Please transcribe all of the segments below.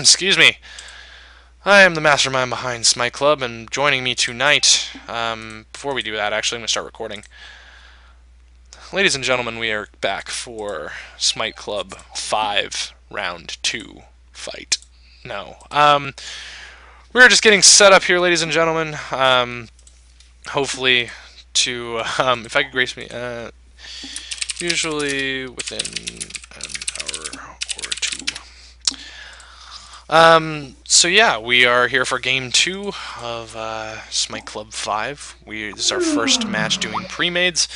Excuse me. I am the mastermind behind Smite Club, and joining me tonight, before we do that, actually, I'm going to start recording. Ladies and gentlemen, we are back for Smite Club 5, Round 2 fight. No. We're just getting set up here, ladies and gentlemen. Hopefully to, if I could grace me, usually within an hour or two. So yeah, we are here for Game 2 of Smite Club 5. This is our first match doing pre-mades.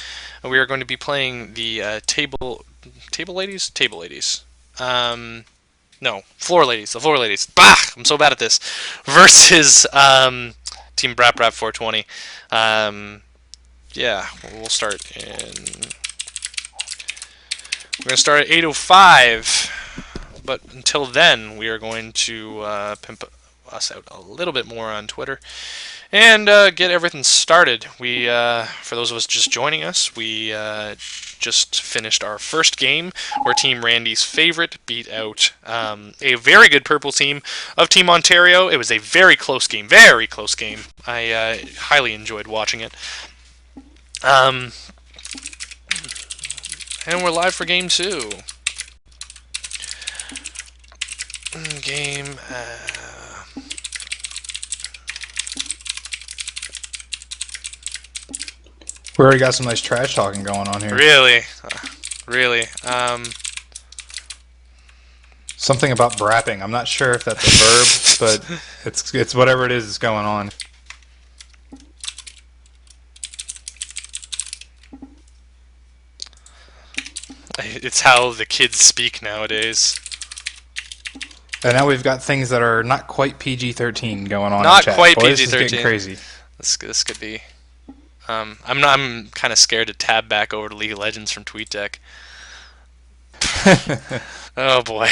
And we are going to be playing the Table Ladies? Table Ladies. No, Floor Ladies. The Floor Ladies. Bah! I'm so bad at this. Versus Team Brap Brap 420. Yeah, we'll start in... We're going to start at 8:05. But until then, we are going to pimp us out a little bit more on Twitter and get everything started. For those of us just joining us, we just finished our first game where Team Randy's favorite beat out a very good purple team of Team Ontario. It was a very close game, very close game. I highly enjoyed watching it. And we're live for Game 2. We already got some nice trash talking going on here. Really, really. Something about brapping. I'm not sure if that's a verb, but it's whatever it is going on. It's how the kids speak nowadays. And now we've got things that are not quite PG-13 going on. Not in chat. quite Boy, PG-13. This is getting crazy. This could be. I'm kind of scared to tab back over to League of Legends from TweetDeck. Oh boy,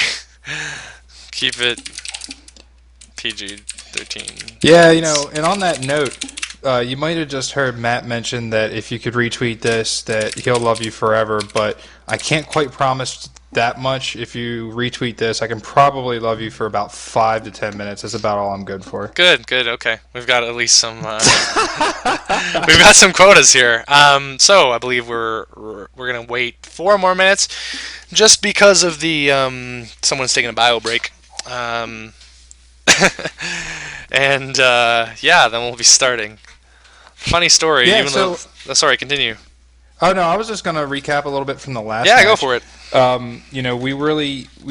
keep it PG-13. Yeah, you know. And on that note, you might have just heard Matt mention that if you could retweet this, that he'll love you forever. But I can't quite promise that much. If you retweet this, I can probably love you for about 5 to 10 minutes. That's about all I'm good for. Good. Okay, we've got at least some. We've got some quotas here. So I believe we're gonna wait 4 more minutes, just because of the someone's taking a bio break. And yeah, then we'll be starting. Funny story. Yeah. Sorry, continue. Oh no, I was just gonna recap a little bit from the last. Yeah, match. go for it. You know, we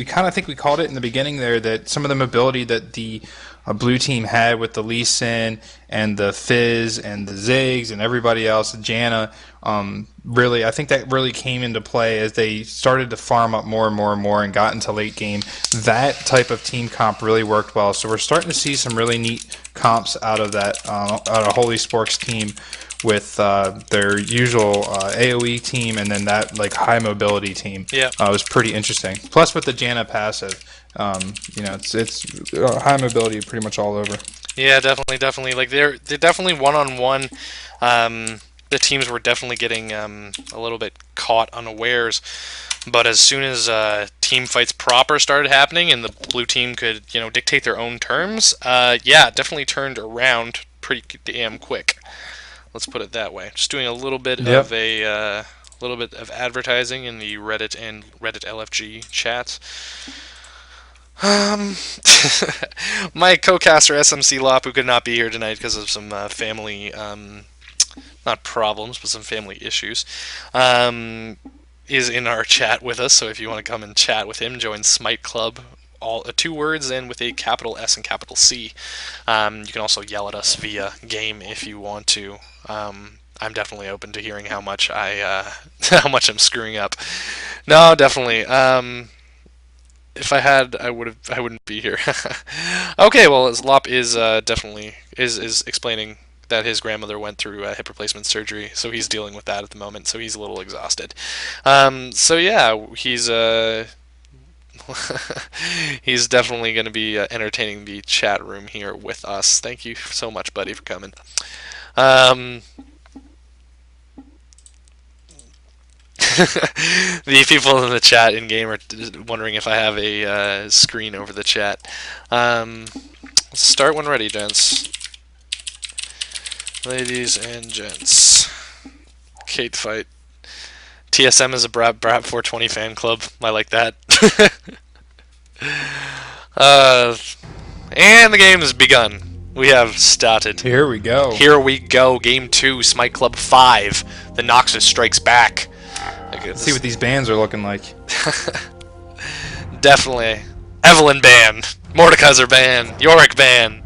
kind of think we called it in the beginning there that some of the mobility that the blue team had with the Lee Sin and the Fizz and the Ziggs and everybody else, Janna, really, I think that really came into play as they started to farm up more and more and more and got into late game. That type of team comp really worked well. So we're starting to see some really neat comps out of that, out of Holy Sporks team, with their usual AoE team and then that like high mobility team. Yeah, it was pretty interesting. Plus with the Janna passive, you know, it's high mobility pretty much all over. Yeah, definitely. Like they're definitely one-on-one. The teams were definitely getting a little bit caught unawares. But as soon as team fights proper started happening and the blue team could, dictate their own terms, yeah, it definitely turned around pretty damn quick. Let's put it that way. Just doing a little bit of advertising in the Reddit and Reddit LFG chats. My co-caster SMC Lop, who could not be here tonight because of some family, not problems, but some family issues, is in our chat with us. So if you want to come and chat with him, join Smite Club. All 2 words and with a capital S and capital C. You can also yell at us via game if you want to. I'm definitely open to hearing how much how much I'm screwing up. No, definitely. If I had, I wouldn't be here. Okay, well, Lop is definitely is explaining that his grandmother went through hip replacement surgery, so he's dealing with that at the moment. So he's a little exhausted. So yeah, he's he's definitely going to be entertaining the chat room here with us. Thank you so much, buddy, for coming. The people in the chat in game are wondering if I have a screen over the chat. Let's start when ready, gents. Ladies and gents. Kate fight. TSM is a Brap 420 fan club. I like that. And the game has begun. We have started. Here we go. Here we go. Game 2, Smite Club 5. The Noxus strikes back. Let's see what these bands are looking like. Definitely. Evelyn ban. Mordekaiser ban. Yorick ban.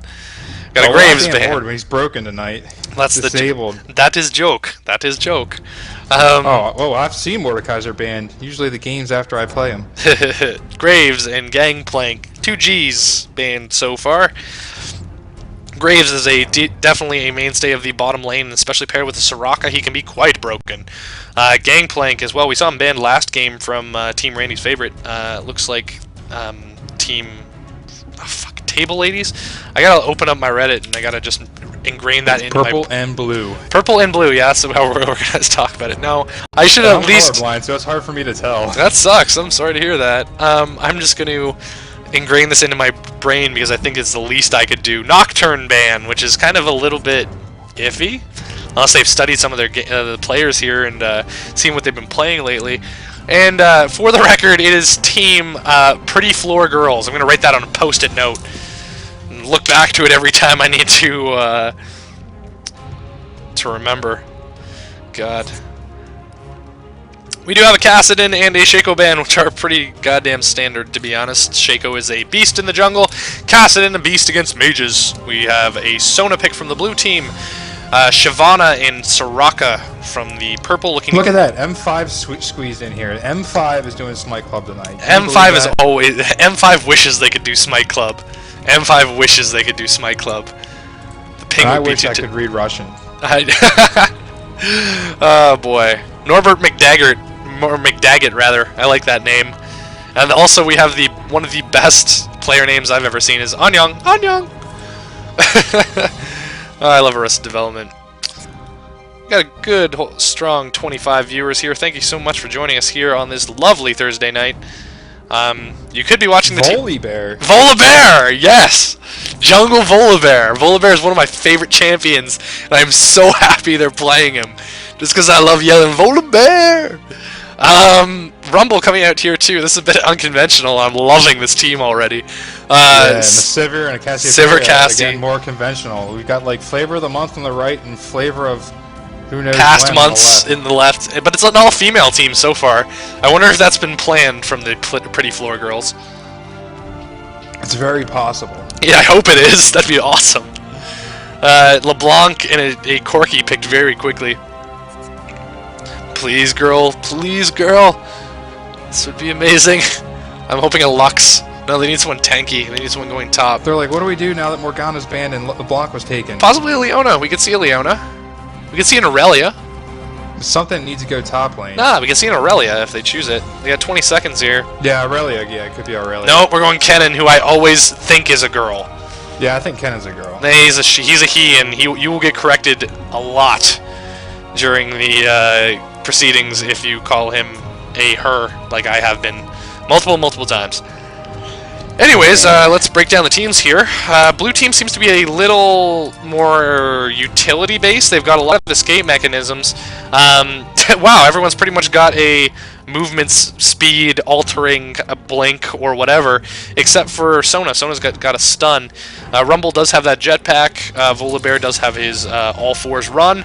Got a Graves ban. Horde when he's broken tonight. That's disabled. That is joke. That is joke. Well, I've seen Mordekaiser banned. Usually the games after I play him. Graves and Gangplank. 2 Gs banned so far. Graves is definitely a mainstay of the bottom lane, especially paired with the Soraka. He can be quite broken. Gangplank as well. We saw him banned last game from Team Randy's favorite. Looks like Team... Oh, fuck. Table Ladies? I gotta open up my Reddit and I gotta just ingrain that into purple and blue. Purple and blue, yeah, that's how we're gonna talk about it. No, I should at least... I'm colorblind, so it's hard for me to tell. That sucks. I'm sorry to hear that. I'm just gonna ingrain this into my brain because I think it's the least I could do. Nocturne ban, which is kind of a little bit iffy, unless they've studied some of their the players here and seen what they've been playing lately. And for the record, it is Team Pretty Floor Girls. I'm going to write that on a post-it note and look back to it every time I need to remember. God. We do have a Kassadin and a Shaco ban, which are pretty goddamn standard, to be honest. Shaco is a beast in the jungle. Kassadin, a beast against mages. We have a Sona pick from the blue team. Shyvana and Soraka from the purple. Look at that, M5 squeezed in here. M5 is doing Smite Club tonight. M5 is always... M5 wishes they could do Smite Club. M5 wishes they could do Smite Club. The ping I would be wish I could read Russian. Oh boy. Norbert McDaggett, or McDaggett rather. I like that name. And also we have one of the best player names I've ever seen is Anyang. Anyang! Oh, I love Arrested Development. Got a good, strong 25 viewers here. Thank you so much for joining us here on this lovely Thursday night. You could be watching the Volibear. Volibear, yes! Jungle Volibear. Volibear is one of my favorite champions, and I'm so happy they're playing him. Just because I love yelling, Volibear! Rumble coming out here too. This is a bit unconventional. I'm loving this team already. Yeah, and the Sivir and a Cassie. Sivir Cassie. Again, more conventional. We've got like flavor of the month on the right and flavor of who knows past months in the left. But it's an all-female team so far. I wonder if that's been planned from the Pretty Floor Girls. It's very possible. Yeah, I hope it is. That'd be awesome. LeBlanc and a Corki picked very quickly. Please, girl. Please, girl. This would be amazing. I'm hoping a Lux. No, they need someone tanky. They need someone going top. They're like, what do we do now that Morgana's banned and LeBlanc was taken? Possibly a Leona. We could see a Leona. We could see an Aurelia. Something needs to go top lane. Nah, we can see an Aurelia if they choose it. They got 20 seconds here. Yeah, Aurelia. Yeah, it could be Aurelia. Nope, we're going Kennen, who I always think is a girl. Yeah, I think Kennen's a girl. Nah, he's a he, and you will get corrected a lot during the proceedings if you call him a her, like I have been multiple times. Anyways, let's break down the teams here. Blue team seems to be a little more utility-based. They've got a lot of escape mechanisms. Wow, everyone's pretty much got a movement speed altering a blink or whatever, except for Sona. Sona's got a stun. Rumble does have that jetpack. Volibear does have his all fours run.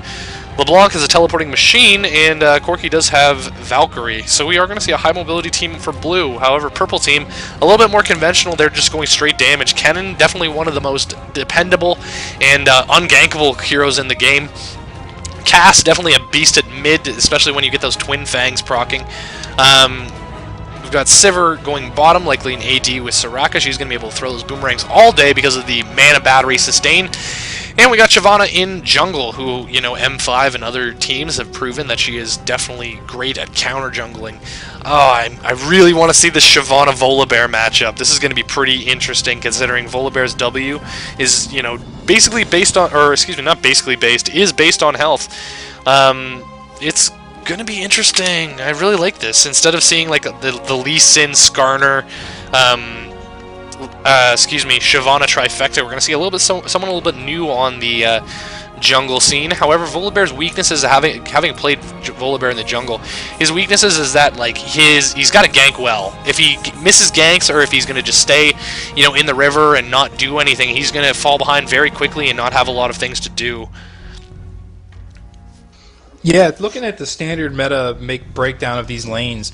LeBlanc is a teleporting machine, and Corki does have Valkyrie. So we are going to see a high mobility team for blue. However, purple team, a little bit more conventional. They're just going straight damage. Kennen, definitely one of the most dependable and ungankable heroes in the game. Cass, definitely a beast at mid, especially when you get those twin fangs proccing. We've got Sivir going bottom, likely an AD with Soraka. She's going to be able to throw those boomerangs all day because of the mana battery sustain. And we got Shyvana in jungle, who, you know, M5 and other teams have proven that she is definitely great at counter jungling. Oh, I really want to see this Shyvana Volibear matchup. This is going to be pretty interesting, considering Volibear's W is, you know, basically based on, or excuse me, not basically based, is based on health. It's gonna be interesting. I really like this. Instead of seeing like the Lee Sin, Skarner, Shyvana trifecta, we're gonna see a little bit someone a little bit new on the jungle scene. However, Volibear's weaknesses, having played Volibear in the jungle, his weaknesses is that like he's got to gank well. If he misses ganks, or if he's going to just stay, in the river and not do anything, he's going to fall behind very quickly and not have a lot of things to do. Yeah, looking at the standard meta breakdown of these lanes,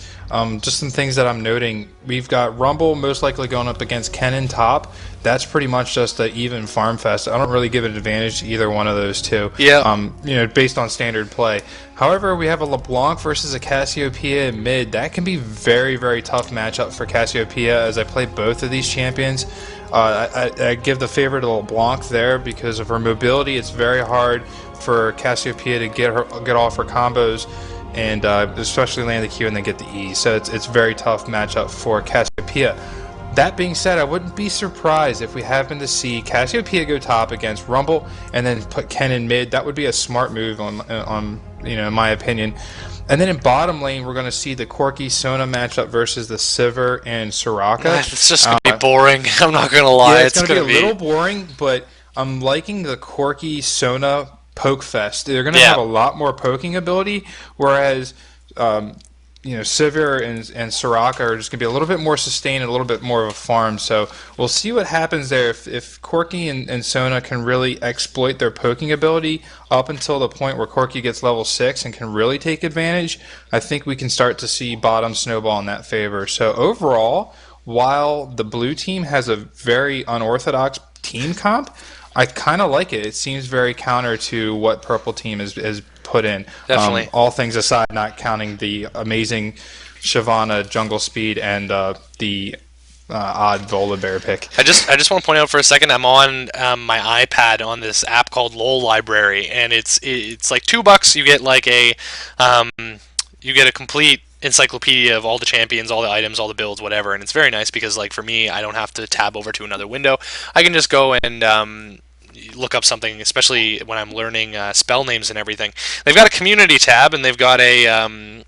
just some things that I'm noting. We've got Rumble most likely going up against Kennen top. That's pretty much just an even farm fest. I don't really give an advantage to either one of those two. Yeah. Based on standard play. However, we have a LeBlanc versus a Cassiopeia in mid. That can be very, very tough matchup for Cassiopeia, as I play both of these champions. I give the favor to LeBlanc there because of her mobility. It's very hard for Cassiopeia to get off her combos, and especially land the Q and then get the E. So it's very tough matchup for Cassiopeia. That being said, I wouldn't be surprised if we happen to see Cassiopeia go top against Rumble and then put Ken in mid. That would be a smart move on in my opinion. And then in bottom lane, we're going to see the Corki Sona matchup versus the Sivir and Soraka. It's just going to be boring. I'm not going to lie. Yeah, it's going to be a little boring, but I'm liking the Corki Sona poke fest. They're going to have a lot more poking ability, whereas Sivir and Soraka are just going to be a little bit more sustained and a little bit more of a farm. So we'll see what happens there. If Corki and Sona can really exploit their poking ability up until the point where Corki gets level 6 and can really take advantage, I think we can start to see bottom snowball in that favor. So overall, while the blue team has a very unorthodox team comp, I kind of like it. It seems very counter to what purple team is put in. Definitely. All things aside, not counting the amazing Shyvana jungle speed and the odd Volibear pick. I just want to point out for a second, I'm on my iPad on this app called LOL Library, and it's like $2. You get like a complete encyclopedia of all the champions, all the items, all the builds, whatever, and it's very nice because like for me, I don't have to tab over to another window. I can just go and look up something, especially when I'm learning spell names and everything. They've got a community tab, and they've got they've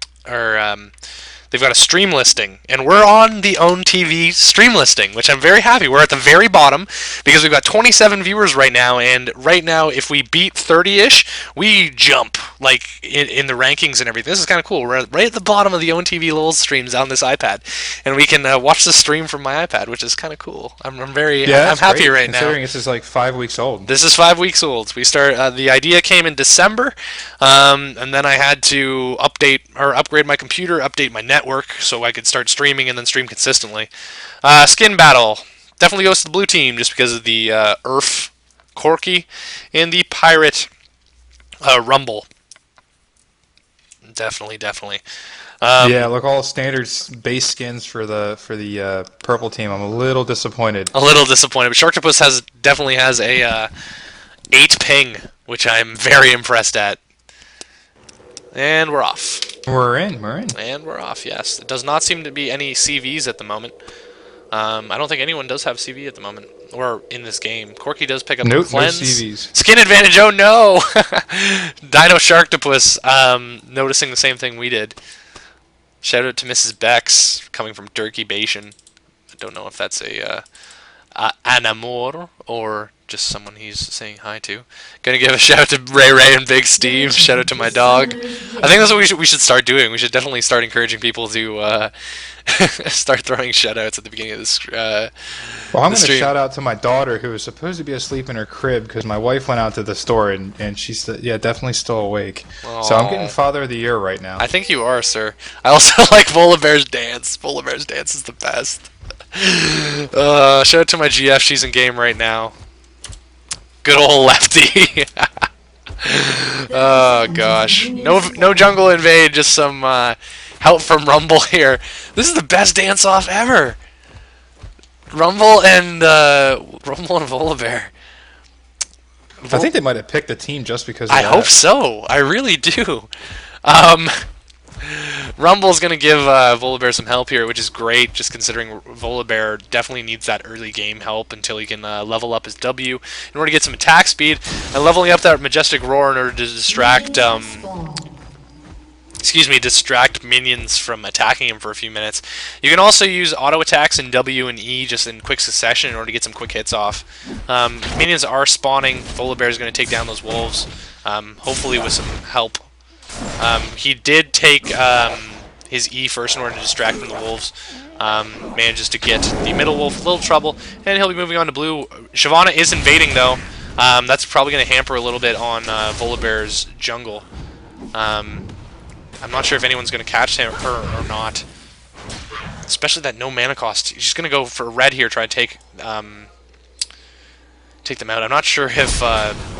got a stream listing, and we're on the Own TV stream listing, which I'm very happy. We're at the very bottom because we've got 27 viewers right now, and right now, if we beat 30-ish, we jump like in the rankings and everything. This is kind of cool. We're right at the bottom of the Own TV LOL streams on this iPad, and we can watch the stream from my iPad, which is kind of cool. I'm happy right now. Considering this is like 5 weeks old. This is 5 weeks old. We start. The idea came in December, and then I had to upgrade my computer, update my network, so I could start streaming and then stream consistently. Skin battle definitely goes to the blue team just because of the Earth Corki and the Pirate Rumble. Definitely. Yeah, look, all standard base skins for the purple team. I'm a little disappointed. But Sharktopus definitely has a 8 ping, which I'm very impressed at. And we're off. We're in. And we're off, yes. It does not seem to be any CVs at the moment. I don't think anyone does have CV at the moment, or in this game. Corki does pick up Nope, Cleanse. no CVs. Skin advantage, oh no! Dino Sharktopus noticing the same thing we did. Shout out to Mrs. Bex, coming from Turkey Bashan. I don't know if that's an amour or just someone he's saying hi to. Gonna give a shout out to Ray and Big Steve. Shout out to my dog. I think that's what we should start doing. We should definitely start encouraging people to start throwing shout outs at the beginning of this. Well, I'm going to shout out to my daughter, who was supposed to be asleep in her crib because my wife went out to the store and she's definitely still awake. Aww. So I'm getting Father of the Year right now. I think you are, sir. I also like Volibear's dance. Volibear's dance is the best. Shout out to my GF. She's in game right now. Good old lefty. Oh gosh. No jungle invade. Just some help from Rumble here. This is the best dance off ever. Rumble and Volibear. I think they might have picked the team just because of I that. hope so. I really do. Rumble's going to give Volibear some help here, which is great, just considering Volibear definitely needs that early game help until he can level up his W in order to get some attack speed, and leveling up that Majestic Roar in order to distract excuse me, distract minions from attacking him for a few minutes. You can also use auto attacks in W and E just in quick succession in order to get some quick hits off. Minions are spawning. Volibear is going to take down those wolves, hopefully with some help. He did take his E first in order to distract from the wolves. Manages to get the middle wolf a little trouble, and he'll be moving on to blue. Shyvana is invading though. That's probably going to hamper a little bit on Volibear's jungle. I'm not sure if anyone's going to catch her or not. Especially that no mana cost. He's just going to go for red here, try to take them out. I'm not sure if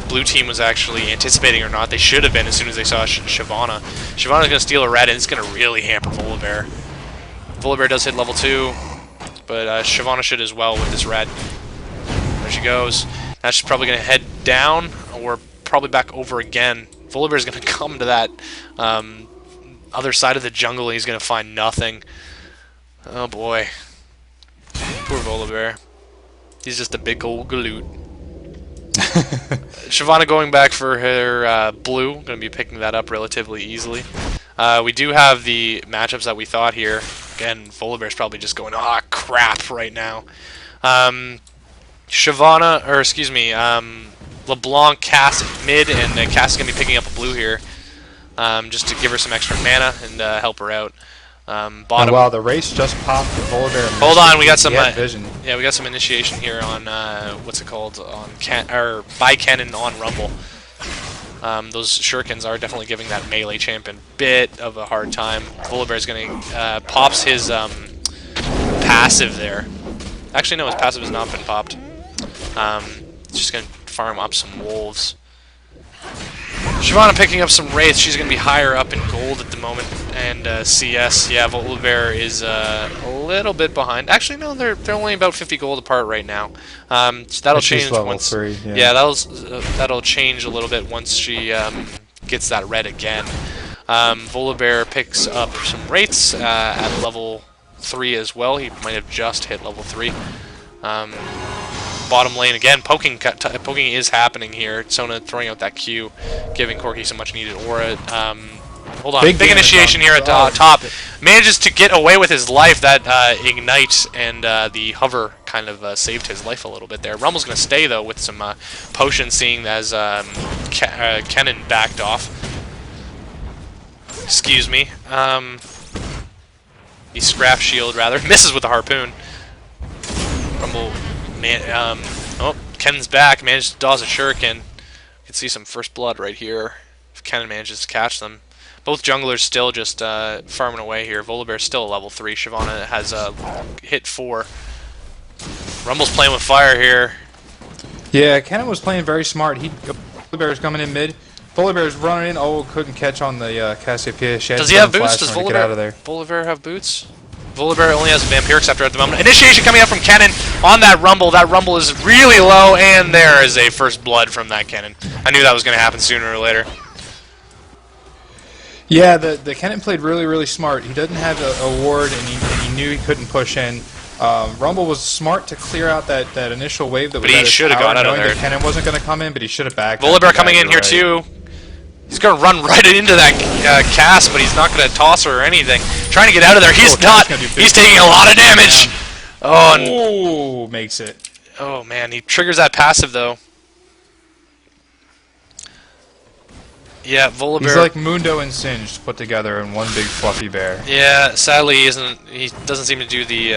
blue team was actually anticipating or not. They should have been as soon as they saw Shyvana. Shyvana's going to steal a red, and it's going to really hamper Volibear. Volibear does hit level 2, but Shyvana should as well with this red. There she goes. Now she's probably going to head down, or probably back over again. Volibear's going to come to that other side of the jungle, and he's going to find nothing. Oh boy. Poor Volibear. He's just a big old galoot. Shyvana going back for her blue. Going to be picking that up relatively easily. We do have the matchups that we thought here. Again, Volibear's probably just going, ah, crap right now. Shyvana, or excuse me, LeBlanc, Cass mid, and Cass is going to be picking up a blue here. Just to give her some extra mana and help her out. Bottom. And while the race just popped for Volibear. Hold on, we got some vision. Yeah, we got some initiation here on what's it called, on by Cannon on Rumble. Those shurikens are definitely giving that melee champion a bit of a hard time. Volibear's going to pops his passive there. Actually, no, his passive has not been popped. Just going to farm up some wolves. Shyvana picking up some wraiths. She's going to be higher up in gold at the moment. And CS, yeah, Volibear is a little bit behind. Actually, no, they're only about 50 gold apart right now. So that'll change once. 3, yeah, that'll change a little bit once she gets that red again. Volibear picks up some wraiths at level 3 as well. He might have just hit level 3. Bottom lane again, poking is happening here. Sona throwing out that Q, giving Corki some much needed aura. Hold on, big initiation here at top. Manages to get away with his life. That ignite and the hover kind of saved his life a little bit there. Rumble's going to stay though with some potions, seeing as Kennen backed off. Excuse me. The scrap shield rather misses with the harpoon. Rumble. Oh, Ken's back. Managed to dodge a shuriken. You can see some first blood right here if Ken manages to catch them. Both junglers still just farming away here. Volibear's still a level 3. Shyvana has hit 4. Rumble's playing with fire here. Yeah, Ken was playing very smart. Volibear's coming in mid. Volibear's running in. Oh, couldn't catch on the Cassiopeia. Does he have boots? Does Volibear have boots? Volibear only has a Vampiric Scepter at the moment. Initiation coming up from Kennen on that Rumble. That Rumble is really low, and there is a first blood from that Kennen. I knew that was going to happen sooner or later. Yeah, the Kennen played really, really smart. He doesn't have a ward, and he knew he couldn't push in. Rumble was smart to clear out that initial wave that was. But he should have got out of there. Kennen wasn't going to come in, but he should have backed. Volibear coming in here too. He's going to run right into that Cass, but he's not going to toss her or anything. Trying to get out of there. He's not. He's taking a lot of damage. Oh, makes it. Oh, man. He triggers that passive, though. Yeah, Volibear. He's like Mundo and Singed put together in one big fluffy bear. Yeah, sadly, he doesn't seem to do the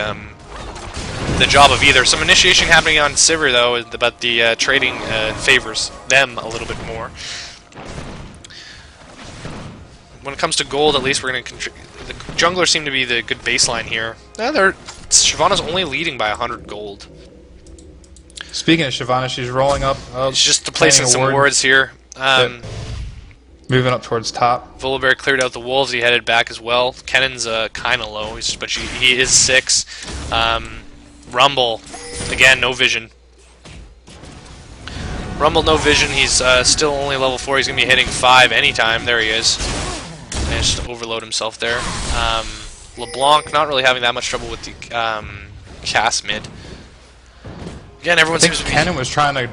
job of either. Some initiation happening on Sivir, though, but the trading favors them a little bit more. When it comes to gold, at least we're going to the junglers seem to be the good baseline here. Shyvana's only leading by 100 gold. Speaking of Shyvana, she's rolling up. She's just placing some wards here. Moving up towards top. Volibear cleared out the wolves. He headed back as well. Kennen's kind of low, but he is 6. Rumble, again, no vision. Rumble, no vision. He's still only level 4. He's going to be hitting 5 anytime. There he is. Managed to overload himself there. LeBlanc not really having that much trouble with the Cass mid. Again, everyone seems to be... Kennen was trying to...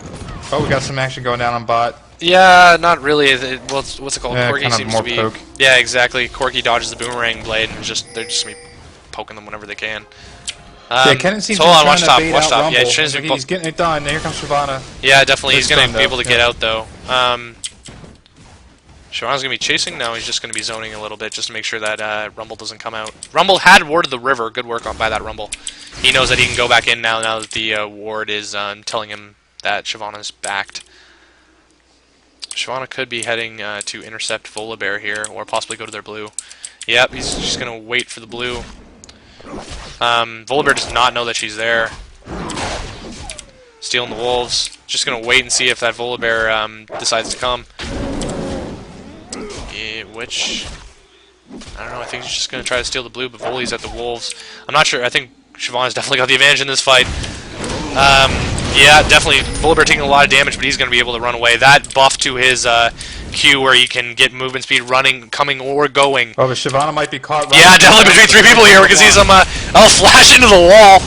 Oh, we got some action going down on bot. Yeah, not really. What's it called? Yeah, Corky kind of seems to more be. poke. Yeah, exactly. Corky dodges the boomerang blade, and they're just gonna be poking them whenever they can. Yeah, Kennen seems So to be hold on, trying watch to top, bait watch out top. Yeah, Rumble. Shin's He's getting it done. Here comes Shyvana. yeah, definitely. He's gonna Stunned, be able though. to get Yeah. out though. Shyvana's gonna be chasing. No, he's just gonna be zoning a little bit just to make sure that Rumble doesn't come out. Rumble had warded the river. Good work by that Rumble. He knows that he can go back in now that the ward is telling him that Shyvana's backed. Shyvana could be heading to intercept Volibear here, or possibly go to their blue. Yep, he's just gonna wait for the blue. Volibear does not know that she's there. Stealing the wolves. Just gonna wait and see if that Volibear decides to come. Yeah, which I don't know. I think he's just gonna try to steal the blue, but Voli's at the wolves. I'm not sure. I think Shyvana's definitely got the advantage in this fight. Yeah, definitely. Volibear taking a lot of damage, but he's going to be able to run away. That buff to his Q where he can get movement speed running, coming, or going. Oh, but Shyvana might be caught. Yeah, definitely between three people here. We can see some flash into the wall.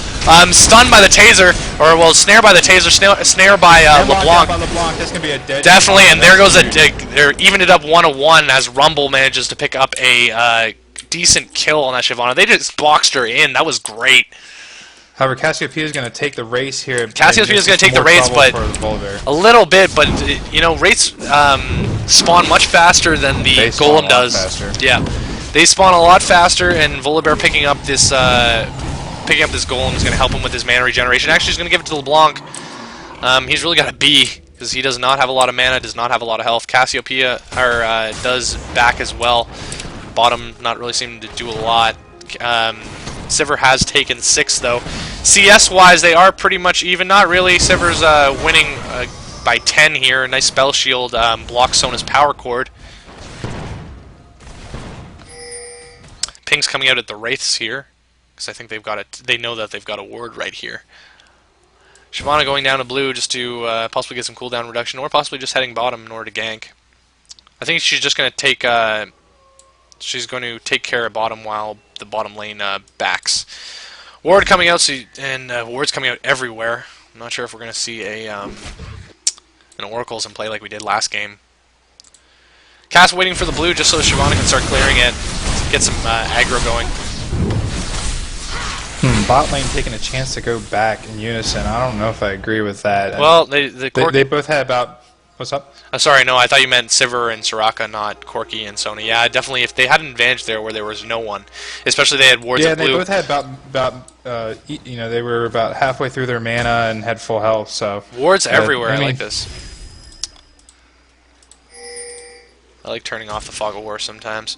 Stunned by the taser, or well, snare by the taser, snare by LeBlanc. That's going to be a dead. Definitely, and there goes they're evened it up 1-1 as Rumble manages to pick up a decent kill on that Shyvana. They just boxed her in. That was great. However, Cassiopeia is going to take the race here. Cassiopeia is going to take the race, but a little bit. But you know, rates spawn much faster than the Golem does. Yeah, they spawn a lot faster, and Volibear picking up this Golem is going to help him with his mana regeneration. Actually, he's going to give it to LeBlanc. He's really got a B because he does not have a lot of mana, does not have a lot of health. Cassiopeia does back as well. Bottom not really seeming to do a lot. Sivir has taken 6 though. CS-wise, they are pretty much even. Not really. Sivir's winning by 10 here. Nice spell shield blocks Sona's power cord. Ping's coming out at the Wraiths here because I think they've got it. They know that they've got a ward right here. Shyvana going down to blue just to possibly get some cooldown reduction, or possibly just heading bottom in order to gank. I think she's just going to take. She's going to take care of bottom while the bottom lane backs. Ward coming out, and Ward's coming out everywhere. I'm not sure if we're going to see an Oracles in play like we did last game. Cass waiting for the blue just so Shyvana can start clearing it, get some aggro going. Bot lane taking a chance to go back in unison. I don't know if I agree with that. Well, they both had about. What's up? Sorry, no, I thought you meant Sivir and Soraka, not Corki and Sona. Yeah, definitely. If they had an advantage there where there was no one, especially they had wards of blue. Yeah, they both had they were about halfway through their mana and had full health. So wards everywhere. I like this. I like turning off the Fog of War sometimes.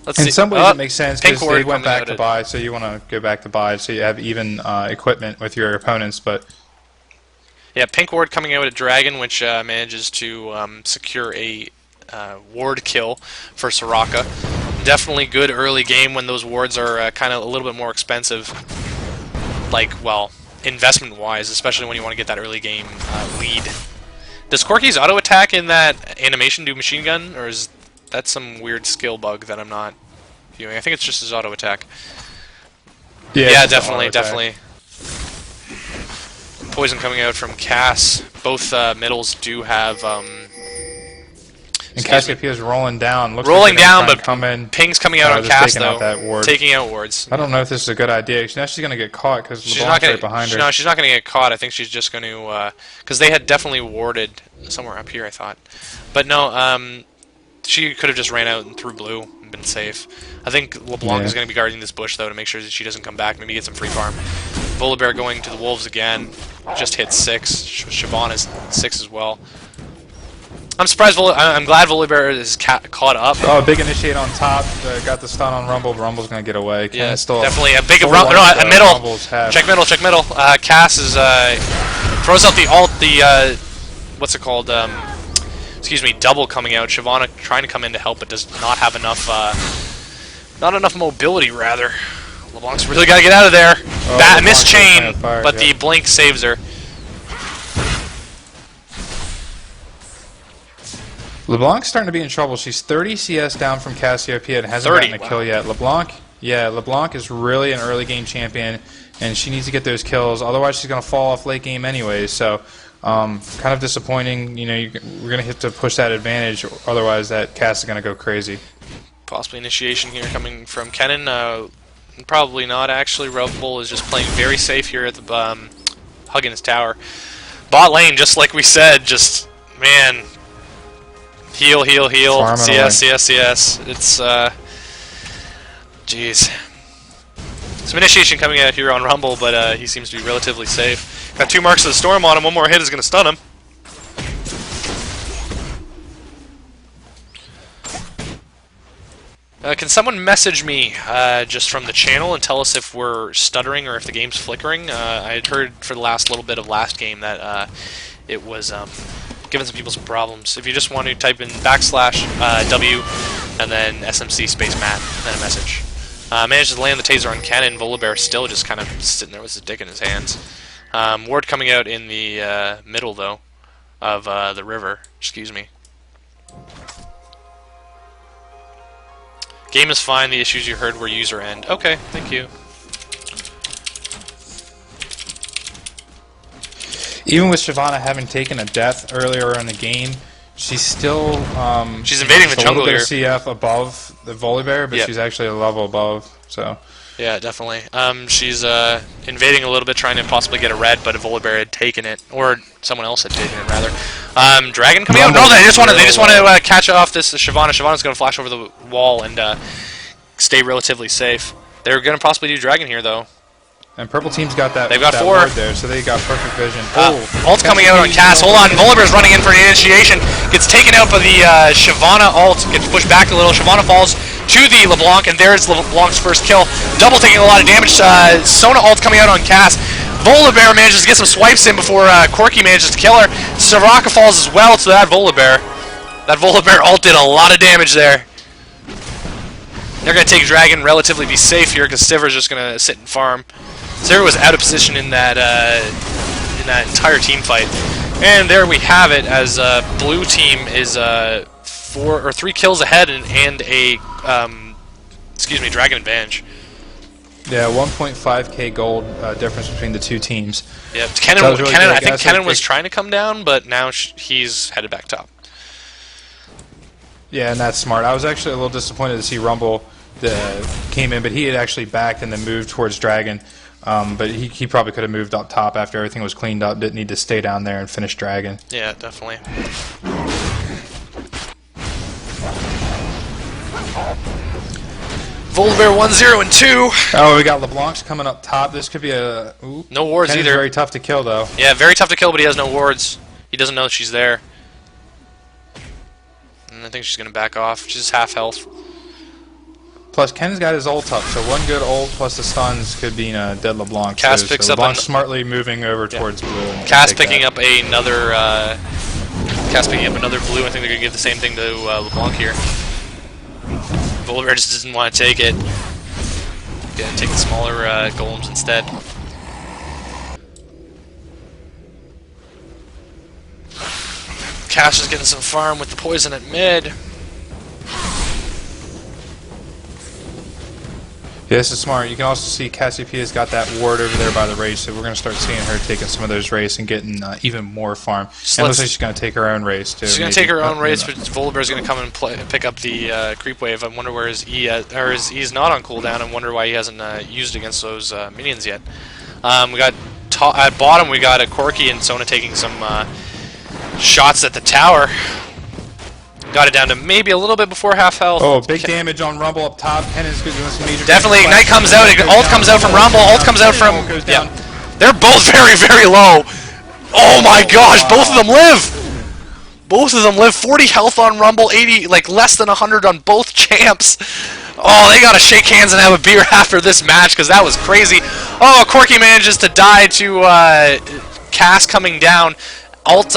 Let's see. In some ways, it makes sense because they went back to buy, so you want to go back to buy, so you have even equipment with your opponents, but. Yeah, Pink Ward coming out at Dragon, which manages to secure a ward kill for Soraka. Definitely good early game when those wards are kind of a little bit more expensive, like, well, investment-wise, especially when you want to get that early game lead. Does Corki's auto attack in that animation do machine gun, or is that some weird skill bug that I'm not viewing? I think it's just his auto attack. Yeah, definitely. Poison coming out from Cass. Both middles do have. And Cassiopeia's rolling down. Looks but Ping's coming out on Cass though, taking out wards. I don't know if this is a good idea. Now she's going to get caught because LeBlanc's right behind her. No, she's not going to get caught. I think she's just going to because they had definitely warded somewhere up here, I thought. But no, she could have just ran out and threw blue and been safe. I think LeBlanc is going to be guarding this bush though to make sure that she doesn't come back. Maybe get some free farm. Volibear going to the wolves again. Just hit 6. Shyvana is 6 as well. I'm surprised. I'm glad Volibear is caught up. Oh, big initiate on top. Got the stun on Rumble. Rumble's gonna get away. Yeah, definitely a big a middle. Check middle. Cass is throws out the ult. The what's it called? Excuse me. Double coming out. Shyvana trying to come in to help, but does not have enough. Not enough mobility, rather. LeBlanc's really got to get out of there. Miss chain, but the blink saves her. LeBlanc's starting to be in trouble. She's 30 CS down from Cassiopeia and hasn't gotten a kill yet. LeBlanc is really an early game champion. and she needs to get those kills. Otherwise, she's going to fall off late game anyway. So, kind of disappointing. You know, we're going to have to push that advantage. Otherwise, that cast is going to go crazy. Possibly initiation here coming from Kennen. Probably not, actually. Red Bull is just playing very safe here at the hugging his tower. Bot lane, just like we said, just, man, heal, heal, heal. Farming CS, away. CS, CS. It's, jeez. Some initiation coming out here on Rumble, but he seems to be relatively safe. Got 2 marks of the storm on him. One more hit is going to stun him. Can someone message me just from the channel and tell us if we're stuttering or if the game's flickering? I had heard for the last little bit of last game that it was giving some people some problems. If you just want to type in \W and then SMC space Matt, then a message. Managed to land the taser on Kennen. Volibear still just kind of sitting there with his dick in his hands. Ward coming out in the middle, though, of the river. Excuse me. Game is fine. The issues you heard were user end. Okay, thank you. Even with Shyvana having taken a death earlier in the game, she's still She's invading the jungle a little bit here. of CF above the Volibear, but Yep. she's actually a level above. So Yeah, definitely. She's invading a little bit, trying to possibly get a red, but a Volibear had taken it, or someone else had taken it rather. Dragon coming out. No, they just want to catch off this Shyvana. Shyvana's going to flash over the wall and stay relatively safe. They're going to possibly do Dragon here, though. and purple team's got that. They've got that 4 ward there, so they got perfect vision. Ult's coming out on Cass. Hold on, Volibear's running in for an initiation. Gets taken out by the Shyvana ult. Gets pushed back a little. Shyvana falls to the LeBlanc, and there's LeBlanc's first kill. Double taking a lot of damage. Sona ult coming out on Cass. Volibear manages to get some swipes in before Corki manages to kill her. Soraka falls as well to that Volibear. That Volibear ult did a lot of damage there. They're going to take Dragon, relatively be safe here, because Stiver's just going to sit and farm. Stiver was out of position in that entire team fight. And there we have it, as blue team is 4 or 3 kills ahead and a Dragon advantage. Yeah, 1.5k gold difference between the two teams. Yeah, That was really I good. think Guys, Kennen like, was trying to come down, but now he's headed back top. Yeah, and that's smart. I was actually a little disappointed to see Rumble came in, but he had actually backed and then moved towards Dragon. But he probably could have moved up top after everything was cleaned up. Didn't need to stay down there and finish Dragon. Yeah, definitely. Volibear 1-0 and 2. Oh, we got LeBlanc's coming up top. This could be a... Ooh. No wards Kennen's either. very tough to kill, though. Yeah, very tough to kill, but he has no wards. He doesn't know that she's there. And I think she's going to back off. She's half health. Plus, Ken's got his ult up, so one good ult plus the stuns could be a dead LeBlanc. Cass too. picks so up LeBlanc's smartly moving over towards blue. Cass picking up another. Cass picking up another blue. I think they're going to give the same thing to LeBlanc here. Volibear just doesn't want to take it. Gonna take the smaller golems instead. Cass is getting some farm with the poison at mid. Yeah, this is smart. You can also see Cassiopeia's got that ward over there by the race, so we're going to start seeing her taking some of those race and getting even more farm. And looks like she's going to take her own race, too. She's going to take her own race, but Volibear's going to come and pick up the creep wave. I wonder where his E is not on cooldown, and wonder why he hasn't used it against those minions yet. We got at bottom, we got a Corki and Sona taking some shots at the tower. Got it down to maybe a little bit before half health. Oh, big damage on Rumble up top. Kennen's doing some major... Definitely, Ignite comes out, ult comes out from Rumble, ult comes out from... Yeah. They're both very, very low. Oh my gosh, both of them live! Both of them live. 40 health on Rumble, 80, like less than 100 on both champs. Oh, they gotta shake hands and have a beer after this match, because that was crazy. Oh, Corki manages to die to Cass coming down. Ult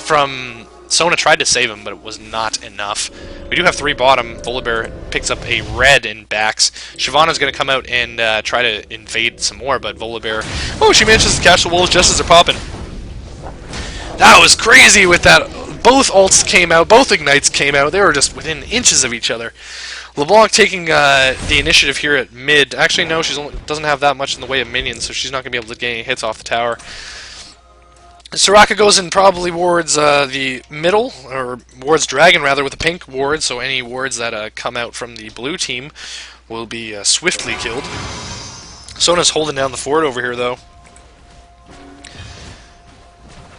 from... Sona tried to save him, but it was not enough. We do have 3 bottom. Volibear picks up a red and backs. Shyvana's going to come out and try to invade some more, but Volibear... Oh, she manages to catch the wolves just as they're popping. That was crazy with that. Both ults came out, both ignites came out. They were just within inches of each other. LeBlanc taking the initiative here at mid. Actually, no, she doesn't have that much in the way of minions, so she's not going to be able to get any hits off the tower. Soraka goes and probably wards the middle, or wards Dragon rather, with a pink ward, so any wards that come out from the blue team will be swiftly killed. Sona's holding down the fort over here, though.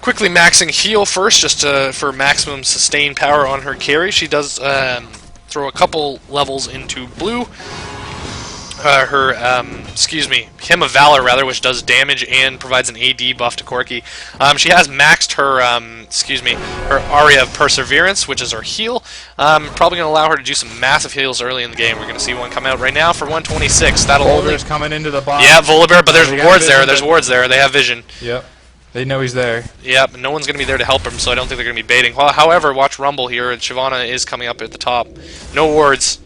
Quickly maxing heal first, just for maximum sustained power on her carry. She does throw a couple levels into blue. Hymn of Valor, rather, which does damage and provides an AD buff to Corki. She has maxed her, her Aria of Perseverance, which is her heal. Probably going to allow her to do some massive heals early in the game. We're going to see one come out right now for 126. That'll Volibear's coming into the box. Yeah, Volibear, but there's wards there. There's wards there. They have vision. Yep. They know he's there. Yep, no one's going to be there to help him, so I don't think they're going to be baiting. Well, however, watch Rumble here. Shyvana is coming up at the top. No wards.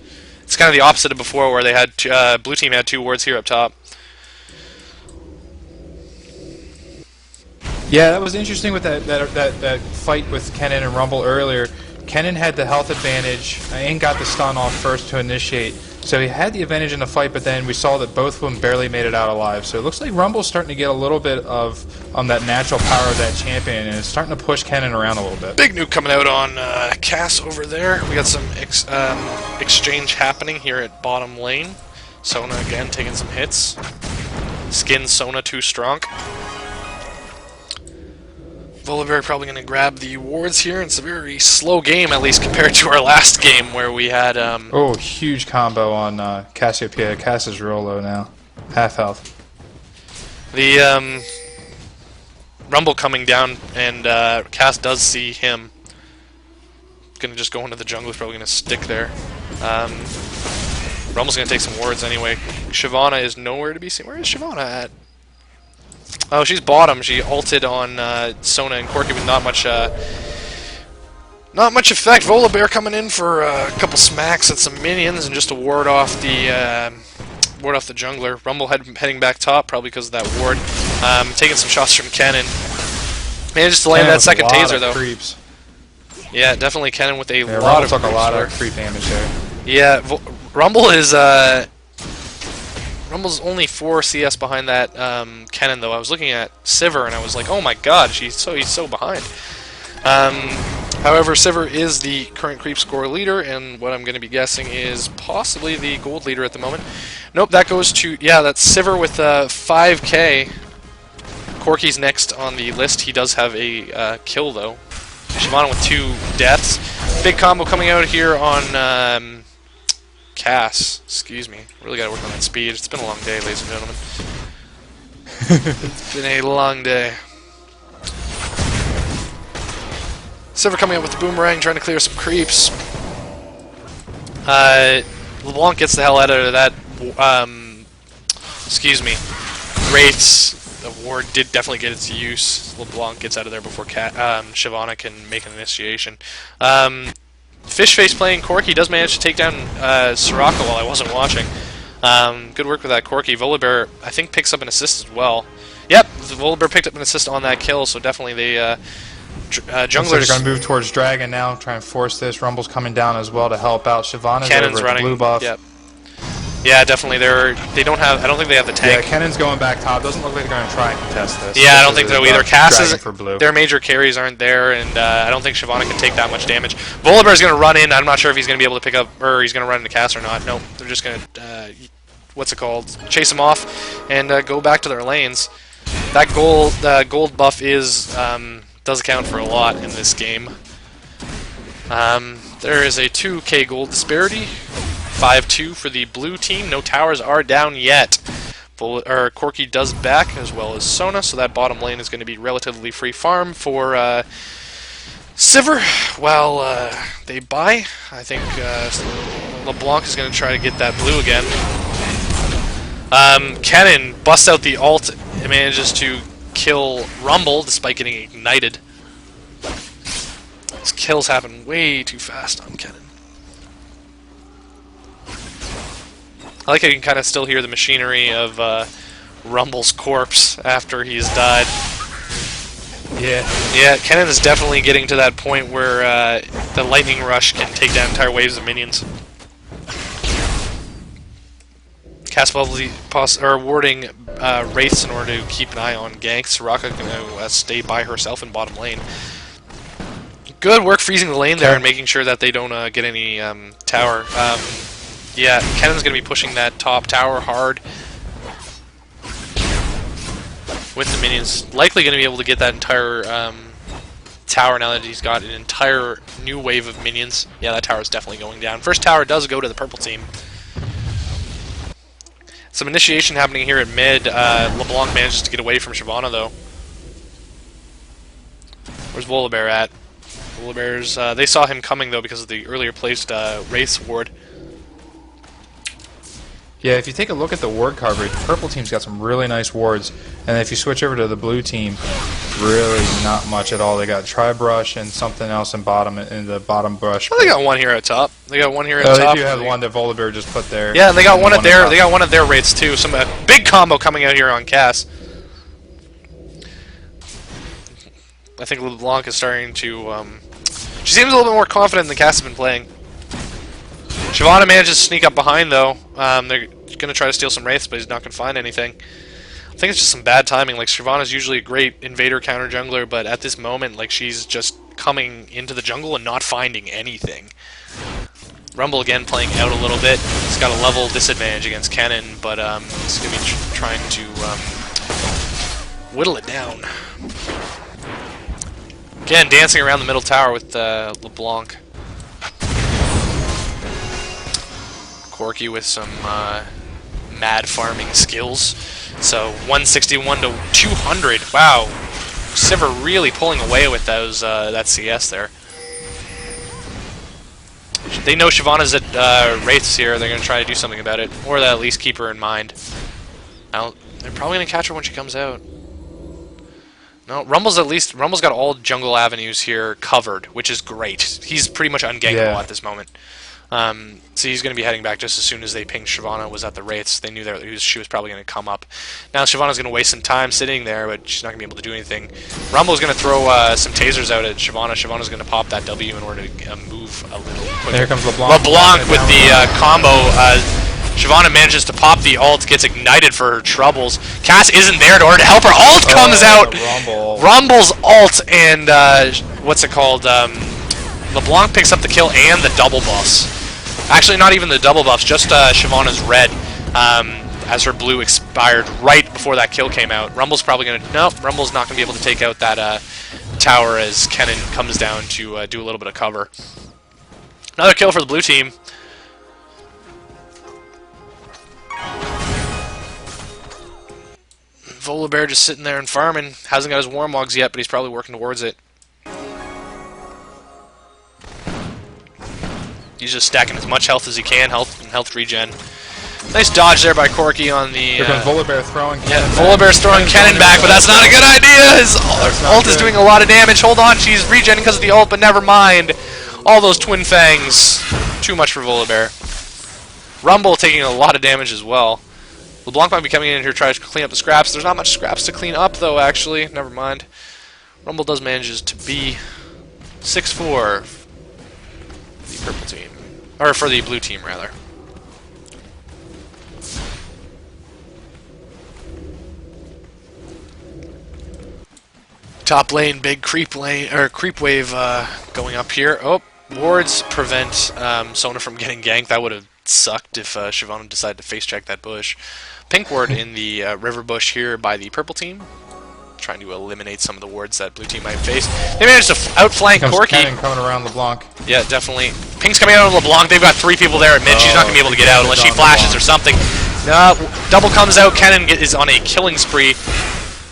It's kind of the opposite of before, where they had blue team had 2 wards here up top. Yeah, that was interesting with that fight with Kennen and Rumble earlier. Kennen had the health advantage and got the stun off first to initiate. So he had the advantage in the fight, but then we saw that both of them barely made it out alive. So it looks like Rumble's starting to get a little bit of that natural power of that champion, and it's starting to push Kennen around a little bit. Big nuke coming out on Cass over there. We got some exchange happening here at bottom lane. Sona again taking some hits. Skin Sona too strong. Volibear probably going to grab the wards here. It's a very slow game, at least compared to our last game where we had... Oh, huge combo on Cassiopeia. Cass is real low now. Half health. The Rumble coming down, and Cass does see him. Going to just go into the jungle. He's probably going to stick there. Rumble's going to take some wards anyway. Shyvana is nowhere to be seen. Where is Shyvana at? Oh, she's bottom. She ulted on Sona and Corki with not much effect. Volibear coming in for a couple smacks at some minions and just to ward off the jungler. Rumble heading back top, probably because of that ward. Taking some shots from Kennen. Manages to land that second taser though. Creeps. Yeah, definitely Kennen with a lot Rumble of took a lot there. of creep damage there. Yeah, Rumble is Rumble's only 4 CS behind that Kennen, though. I was looking at Sivir, and I was like, oh my god, he's so behind. However, Sivir is the current creep score leader, and what I'm going to be guessing is possibly the gold leader at the moment. Nope, that goes to... Yeah, that's Sivir with 5k. Corki's next on the list. He does have a kill, though. Shyvana with 2 deaths. Big combo coming out here on... Cass, excuse me. Really got to work on that speed. It's been a long day, ladies and gentlemen. It's been a long day. Sivir coming out with the boomerang, trying to clear some creeps. LeBlanc gets the hell out of that. Excuse me. Wraiths. The ward did definitely get its use. LeBlanc gets out of there before Shyvana can make an initiation. Fishface playing Corki does manage to take down Soraka while I wasn't watching. Good work with that Corki. Volibear, I think, picks up an assist as well. Yep, Volibear picked up an assist on that kill, so definitely the junglers... They're going to move towards Dragon now, try and force this. Rumble's coming down as well to help out. Shyvana's Cannon's over running. Blue buff. Yep. Yeah, definitely. They don't have. I don't think they have the tank. Yeah, Cannon's going back top. Doesn't look like they're going to try and contest this. Yeah, I don't think so either. Cass is. For blue. Their major carries aren't there, and I don't think Shyvana can take that much damage. Volibear's going to run in. I'm not sure if he's going to be able to pick up, or he's going to run into Cass or not. Nope. They're just going to, what's it called? Chase him off and go back to their lanes. That gold buff does count for a lot in this game. There is a 2k gold disparity. 5-2 for the blue team. No towers are down yet. Corki does back, as well as Sona, so that bottom lane is going to be relatively free farm for Sivir. While they buy, I think LeBlanc is going to try to get that blue again. Kennen busts out the ult and manages to kill Rumble despite getting ignited. His kills happen way too fast on Kennen. I like how you can kind of still hear the machinery of Rumble's corpse after he's died. Yeah. Yeah, Kennen is definitely getting to that point where the lightning rush can take down entire waves of minions. Cass probably warding Wraiths in order to keep an eye on ganks. Soraka going to stay by herself in bottom lane. Good work freezing the lane there and making sure that they don't get any tower. Yeah, Kennen's going to be pushing that top tower hard with the minions. Likely going to be able to get that entire tower now that he's got an entire new wave of minions. Yeah, that tower is definitely going down. First tower does go to the purple team. Some initiation happening here at mid. LeBlanc manages to get away from Shyvana, though. Where's Volibear at? Volibear's, they saw him coming, though, because of the earlier placed Wraith's ward. Yeah, if you take a look at the ward coverage, purple team's got some really nice wards, and if you switch over to the blue team, really not much at all. They got Tri-Brush and something else in the bottom brush. Well, they got one here at top. They got one here at top. They do have one that Volibear just put there. Yeah, and they got one at their. They got one at their rates too. Some big combo coming out here on Cass. I think LeBlanc is starting to. She seems a little bit more confident than Cass has been playing. Shyvana manages to sneak up behind, though. They're going to try to steal some Wraiths, but he's not going to find anything. I think it's just some bad timing. Like, Shyvana's usually a great invader counter jungler, but at this moment, like, she's just coming into the jungle and not finding anything. Rumble again playing out a little bit. He's got a level disadvantage against Kennen, but he's going to be trying to whittle it down. Again, dancing around the middle tower with LeBlanc. Corki with some mad farming skills. So 161 to 200. Wow, Sivir really pulling away with those that CS there. They know Shyvana's at Wraiths here. They're going to try to do something about it, or at least keep her in mind. Now they're probably going to catch her when she comes out. No, Rumble's got all jungle avenues here covered, which is great. He's pretty much ungankable at this moment. So he's going to be heading back just as soon as they pinged Shyvana was at the Wraiths. They knew that she was probably going to come up. Now Shyvana's going to waste some time sitting there, but she's not going to be able to do anything. Rumble's going to throw some tasers out at Shyvana. Shyvana's going to pop that W in order to move a little quicker. There comes LeBlanc. LeBlanc with the combo. Shyvana manages to pop the ult, gets ignited for her troubles. Cass isn't there in order to help her. Ult comes out. Rumble's ult and what's it called? LeBlanc picks up the kill and the double buffs. Actually, not even the double buffs, just Shyvana's red, as her blue expired right before that kill came out. Rumble's probably going to... Nope, Rumble's not going to be able to take out that tower as Kennen comes down to do a little bit of cover. Another kill for the blue team. Volibear just sitting there and farming. Hasn't got his Warmogs yet, but he's probably working towards it. He's just stacking as much health as he can, health regen. Nice dodge there by Corki on the... Here comes Volibear throwing Kennen back. Volibear's throwing Kennen back, but that's not a good idea! His ult is doing a lot of damage. Hold on, she's regenning because of the ult, but never mind. All those twin fangs. Too much for Volibear. Rumble taking a lot of damage as well. LeBlanc might be coming in here to try to clean up the scraps. There's not much scraps to clean up, though, actually. Never mind. Rumble does manages to be 6-4 for the purple team. Or for the blue team, rather. Top lane, big creep wave going up here. Oh, wards prevent Sona from getting ganked. That would have sucked if Shyvana decided to face check that bush. Pink ward in the river bush here by the purple team, trying to eliminate some of the wards that blue team might face. They managed to outflank Corki. Kennen coming around LeBlanc. Yeah, definitely. Pink's coming out on LeBlanc. They've got 3 people there at mid. She's not going to be able to get out unless she flashes or something. Double comes out. Kennen is on a killing spree.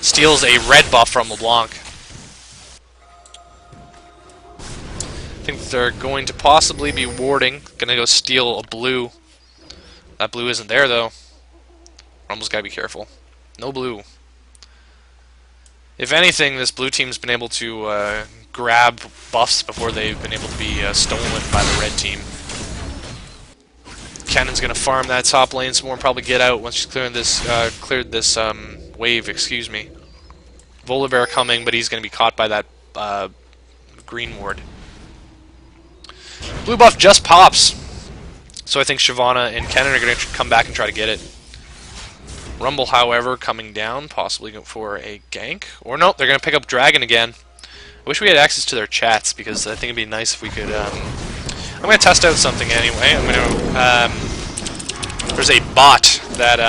Steals a red buff from LeBlanc. I think they're going to possibly be warding. Gonna go steal a blue. That blue isn't there, though. Rumble's gotta be careful. No blue. If anything, this blue team's been able to grab buffs before they've been able to be stolen by the red team. Kennen's gonna farm that top lane some more and probably get out once she's cleared this wave, excuse me. Volibear coming, but he's gonna be caught by that green ward. Blue buff just pops. So I think Shyvana and Kennen are gonna come back and try to get it. Rumble, however, coming down, possibly for a gank. Or no, they're going to pick up Dragon again. I wish we had access to their chats, because I think it'd be nice if we could... I'm going to test out something anyway. I'm going to... there's a bot that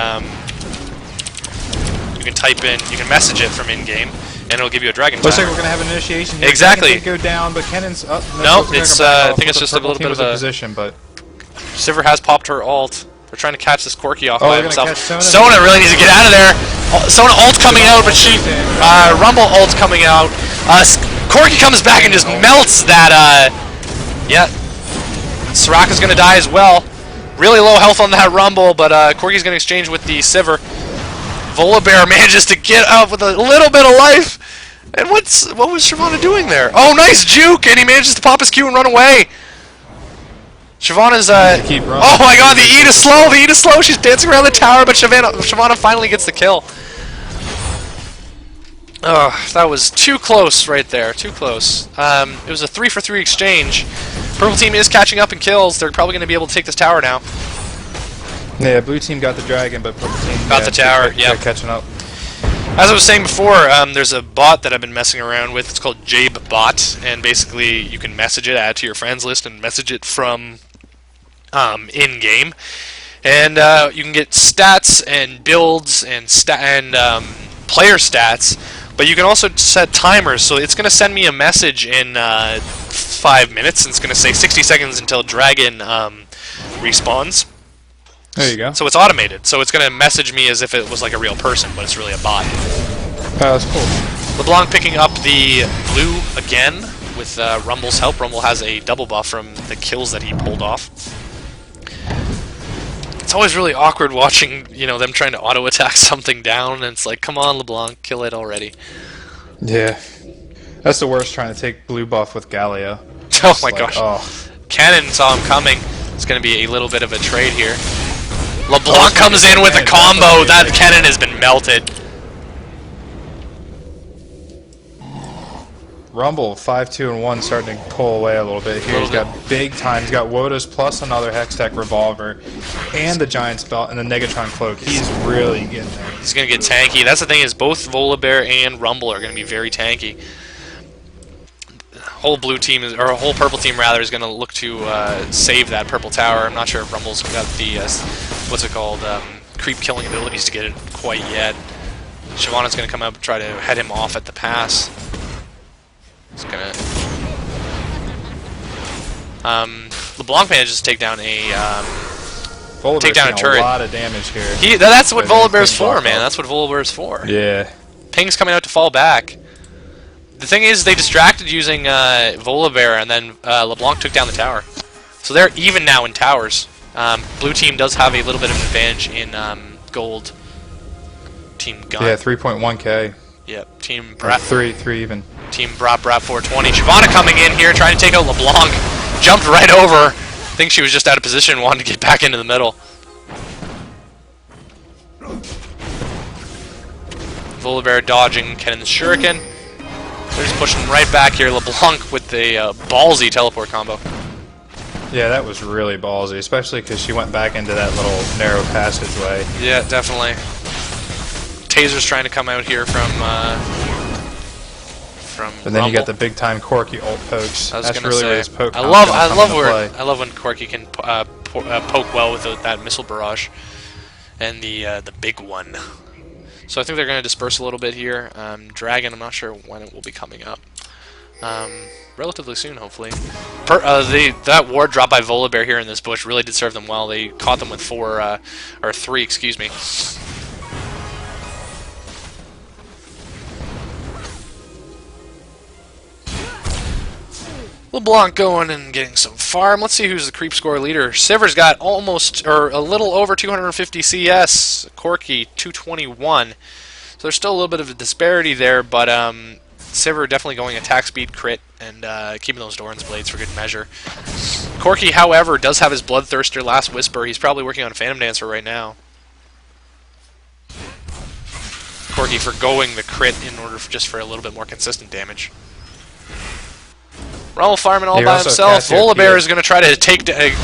you can type in, you can message it from in-game, and it'll give you a Dragon Looks timer. like we're going to have an initiation here. Exactly. Go down, but Kennon's up. No, it's, I think it's just a little bit of a... position, but... Sivir has popped her ult. They're trying to catch this Corki off by they're himself. Sona Sona really needs to get out of there. Sona ult coming out, but she... Rumble ult coming out. Corki comes back and just melts that... yeah. Soraka's going to die as well. Really low health on that Rumble, but Corki's going to exchange with the Sivir. Volibear manages to get up with a little bit of life. And what was Shyvana doing there? Oh, nice juke! And he manages to pop his Q and run away. Shyvana's, oh my god, the E to slow! The E to slow! She's dancing around the tower, but Shyvana finally gets the kill. Oh, that was too close right there. Too close. It was a 3-for-3 exchange. Purple team is catching up in kills. They're probably going to be able to take this tower now. Yeah, blue team got the dragon, but purple team got the tower. Yeah, catching up. As I was saying before, there's a bot that I've been messing around with. It's called Jabe Bot, and basically you can message it, add to your friends list, and message it from in-game. And you can get stats and builds and player stats, but you can also set timers. So it's going to send me a message in 5 minutes, and it's going to say 60 seconds until Dragon respawns. There you go. So it's automated. So it's going to message me as if it was like a real person, but it's really a bot. Oh, that's cool. LeBlanc picking up the blue again with Rumble's help. Rumble has a double buff from the kills that he pulled off. It's always really awkward watching, you know, them trying to auto-attack something down, and it's like, come on, LeBlanc, kill it already. Yeah. That's the worst, trying to take blue buff with Galio. Oh my gosh. Oh. Cannon saw him coming. It's going to be a little bit of a trade here. LeBlanc comes in with a combo. That cannon has been melted. Rumble 5-2-1 starting to pull away a little bit here. He's got big time. He's got Woda's plus another Hextech revolver and the Giant's belt and the Negatron cloak. He's really getting there. He's going to get tanky. That's the thing, is both Volibear and Rumble are going to be very tanky. Whole blue team is, or a whole purple team rather, is going to look to save that purple tower. I'm not sure if Rumble's got the what's it called, creep killing abilities to get it quite yet. Shyvana's going to come up and try to head him off at the pass. He's gonna LeBlanc manages to take down a turret. A lot of damage here. That's what Volibear's for, man. That's what Volibear's for. Yeah. Ping's coming out to fall back. The thing is, they distracted using Volibear, and then LeBlanc took down the tower. So they're even now in towers. Blue team does have a little bit of an advantage in gold. Team Gun. Yeah, 3.1k. Yep. Team Brat. 3 even. Team Brat 420. Shyvana coming in here, trying to take out LeBlanc. Jumped right over. I think she was just out of position, wanted to get back into the middle. Volibear dodging Kennon's shuriken. They're just pushing right back here. LeBlanc with the ballsy teleport combo. Yeah, that was really ballsy, especially because she went back into that little narrow passageway. Yeah, definitely. Taser's trying to come out here from And then Rumble. you got the big time Corki ult pokes. That's really where his poke. I love when Corki can poke well with that missile barrage and the big one. So I think they're going to disperse a little bit here. Dragon, I'm not sure when it will be coming up. Relatively soon, hopefully. That ward drop by Volibear here in this bush really did serve them well. They caught them with 3, excuse me. LeBlanc going and getting some farm. Let's see who's the creep score leader. Sivir's got almost, or a little over 250 CS. Corki, 221. So there's still a little bit of a disparity there, but Sivir definitely going attack speed, crit, and keeping those Doran's Blades for good measure. Corki, however, does have his Bloodthirster Last Whisper. He's probably working on a Phantom Dancer right now. Corki forgoing the crit in order just for a little bit more consistent damage. Rumble farming all by himself. Volibear is going to try to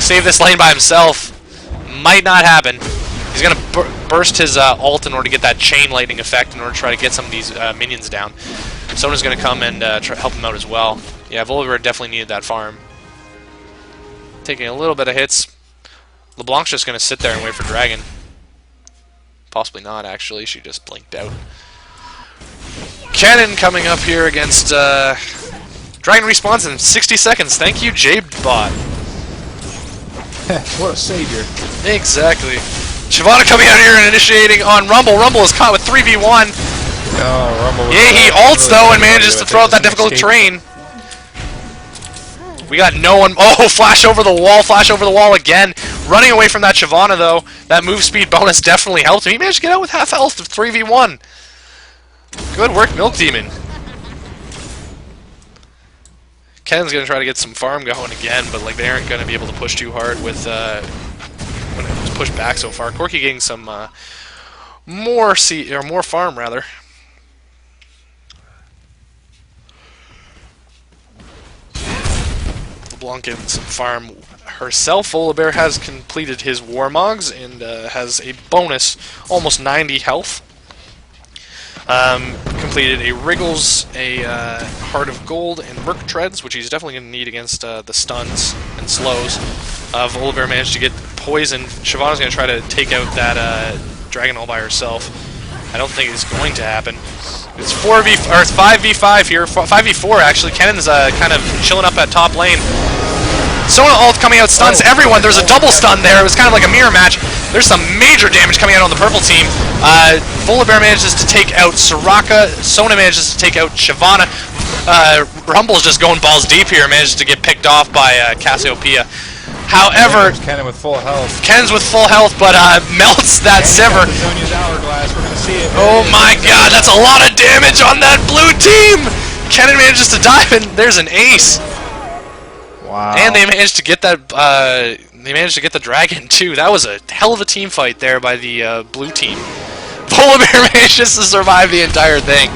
save this lane by himself. Might not happen. He's going to burst his ult in order to get that chain lightning effect in order to try to get some of these minions down. Sona's going to come and help him out as well. Yeah, Volibear definitely needed that farm. Taking a little bit of hits. LeBlanc's just going to sit there and wait for Dragon. Possibly not, actually. She just blinked out. Cannon coming up here against Dragon respawns in 60 seconds. Thank you, Jbot. What a savior. Exactly. Shyvana coming out here and initiating on Rumble. Rumble is caught with 3v1. Oh, Rumble. Yeah, he ults though and manages to throw out that difficult terrain. We got no one. Oh, flash over the wall, flash over the wall again. Running away from that Shyvana though. That move speed bonus definitely helped him. He managed to get out with half health of 3v1. Good work, Milk Demon. Ken's gonna try to get some farm going again, but like they aren't gonna be able to push too hard with when it was pushed back so far. Corki getting some more farm rather. LeBlanc getting some farm herself. Volibear has completed his Warmogs and has a bonus, almost 90 health. Completed a Wriggles, a Heart of Gold, and Merc Treads, which he's definitely going to need against the stuns and slows. Volibear managed to get poisoned. Shyvana's going to try to take out that Dragon all by herself. I don't think it's going to happen. It's 5v5 here, 5v4 actually. Kennan's kind of chilling up at top lane. Sona ult coming out stuns everyone. There's a double stun there. It was kind of like a mirror match. There's some major damage coming out on the purple team. Volibear manages to take out Soraka. Sona manages to take out Shyvana. Rumble's just going balls deep here. Manages to get picked off by Cassiopeia. However, Kennen with full health. Kenn's with full health, but melts that Sivir. Oh my god, that's a lot of damage on that blue team! Kennen manages to dive, and there's an ace. Wow. And they managed to get that. They managed to get the dragon too. That was a hell of a team fight there by the blue team. Volibear manages to survive the entire thing.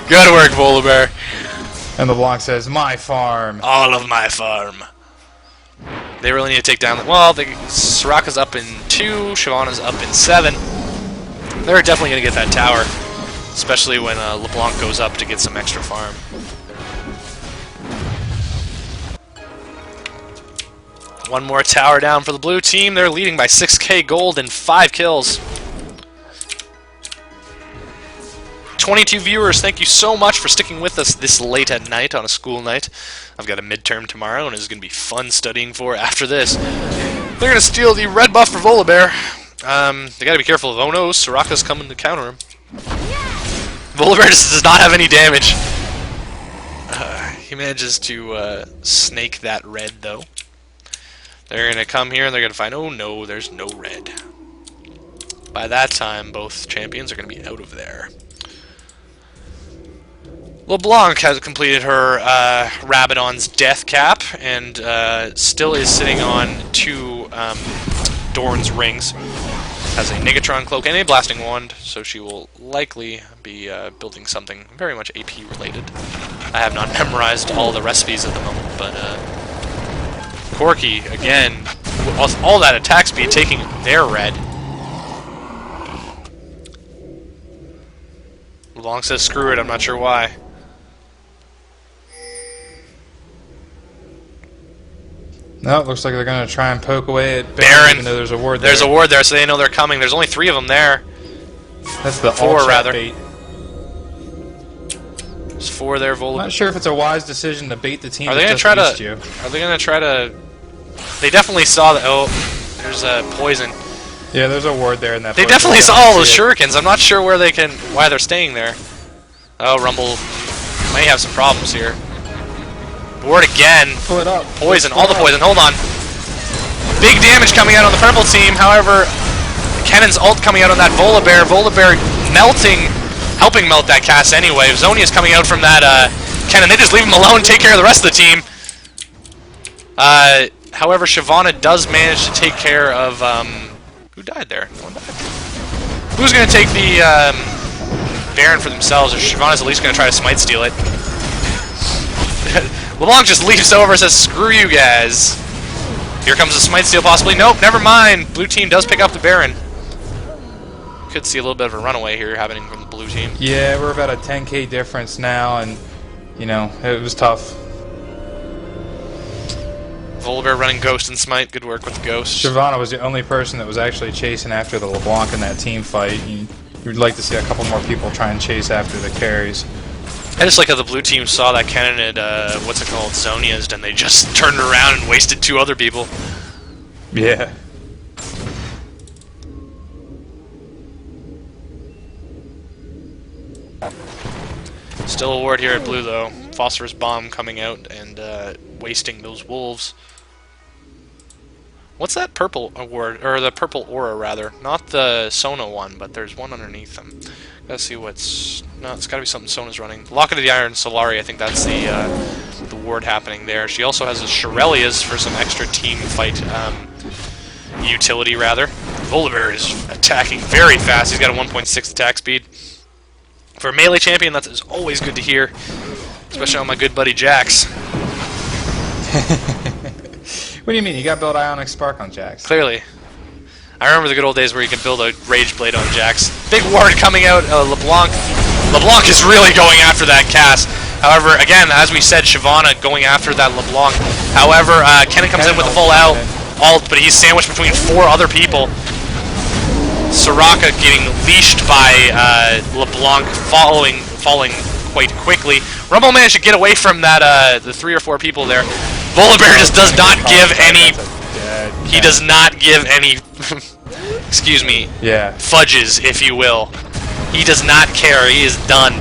Good work, Volibear. And LeBlanc says, "My farm. All of my farm." They really need to take down. Well, Soraka's up in 2. Shyvana's up in 7. They're definitely going to get that tower, especially when LeBlanc goes up to get some extra farm. One more tower down for the blue team. They're leading by 6k gold and 5 kills. 22 viewers, thank you so much for sticking with us this late at night on a school night. I've got a midterm tomorrow, and it's going to be fun studying for after this. They're going to steal the red buff for Volibear. They got to be careful of, oh no, Soraka's coming to counter him. Volibear just does not have any damage. He manages to snake that red, though. They're going to come here, and they're going to find, oh no, there's no red. By that time, both champions are going to be out of there. LeBlanc has completed her Rabadon's death cap and still is sitting on 2 Dorn's rings. Has a Negatron cloak and a blasting wand, so she will likely be building something very much AP related. I have not memorized all the recipes at the moment, but Corki again, with all that attack speed, taking their red. LeBlanc says screw it, I'm not sure why. No, it looks like they're going to try and poke away at Baron. Even though there's a ward there. There's a ward there, so they know they're coming. There's only 3 of them there. That's the 4, rather. bait. There's 4 there, Volibear. Not sure if it's a wise decision to bait the team. Are they going to try to? Are they going to try to? They definitely saw that. Oh, there's a poison. Yeah, there's a ward there in that. They definitely saw all those shurikens. I'm not sure where they can, why they're staying there. Oh, Rumble may have some problems here. Ward again. Pull it up. Poison, all the poison. Hold on. Big damage coming out on the purple team. However, Kennan's ult coming out on that Volibear. Volibear melting, helping melt that cast anyway. Zonia's coming out from that Kennen. They just leave him alone, take care of the rest of the team. However, Shyvana does manage to take care of... who died there? No one died. Who's going to take the Baron for themselves? Or Shyvana's at least going to try to Smite steal it. LeBlanc just leaps over and says, screw you guys. Here comes a Smite steal possibly. Nope, never mind. Blue team does pick up the Baron. could see a little bit of a runaway here happening from the blue team. Yeah, we're about a 10k difference now, and you know it was tough. Volibear running Ghost and Smite. Good work with the Ghost. Shyvana was the only person that was actually chasing after the LeBlanc in that team fight. You'd like to see a couple more people try and chase after the carries. I just like how the blue team saw that cannon at, what's it called, Zonia's, and they just turned around and wasted 2 other people. Yeah. Still a ward here at blue, though. Phosphorus Bomb coming out and wasting those wolves. What's that purple award, or the purple aura, rather? Not the Sona one, but there's one underneath them. Gotta see what's... No, it's gotta be something Sona's running. Locket of the Iron Solari, I think that's the ward happening there. She also has a Shirelia's for some extra team fight utility, rather. Volibear is attacking very fast. He's got a 1.6 attack speed. For a melee champion, that is always good to hear. Especially on my good buddy Jax. What do you mean? You got build Ionic Spark on Jax? Clearly. I remember the good old days where you can build a Rage Blade on Jax. Big ward coming out, LeBlanc. LeBlanc is really going after that cast. However, again, as we said, Shyvana going after that LeBlanc. However, Kennen comes in with a full ult, but he's sandwiched between 4 other people. Soraka getting leashed by LeBlanc, falling quite quickly. Rumble managed to get away from that the 3 or 4 people there. Volibear just does not give any. He does not give any. Excuse me. Yeah. Fudges, if you will. He does not care. He is done.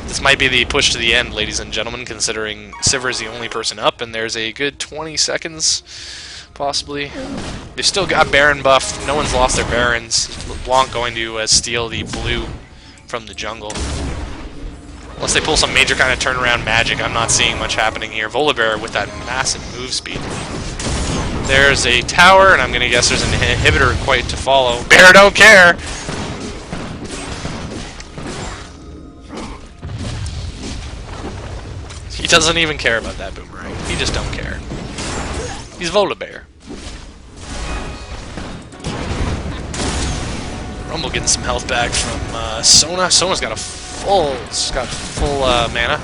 This might be the push to the end, ladies and gentlemen, considering Sivir is the only person up, and there's a good 20 seconds, possibly. They've still got Baron buff. No one's lost their Barons. LeBlanc going to steal the blue from the jungle. Unless they pull some major kind of turnaround magic, I'm not seeing much happening here. Volibear with that massive move speed. There's a tower, and I'm going to guess there's an inhibitor quite to follow. Bear don't care! He doesn't even care about that boomerang. He just don't care. He's Volibear. Rumble getting some health back from Sona. Sona's got full mana.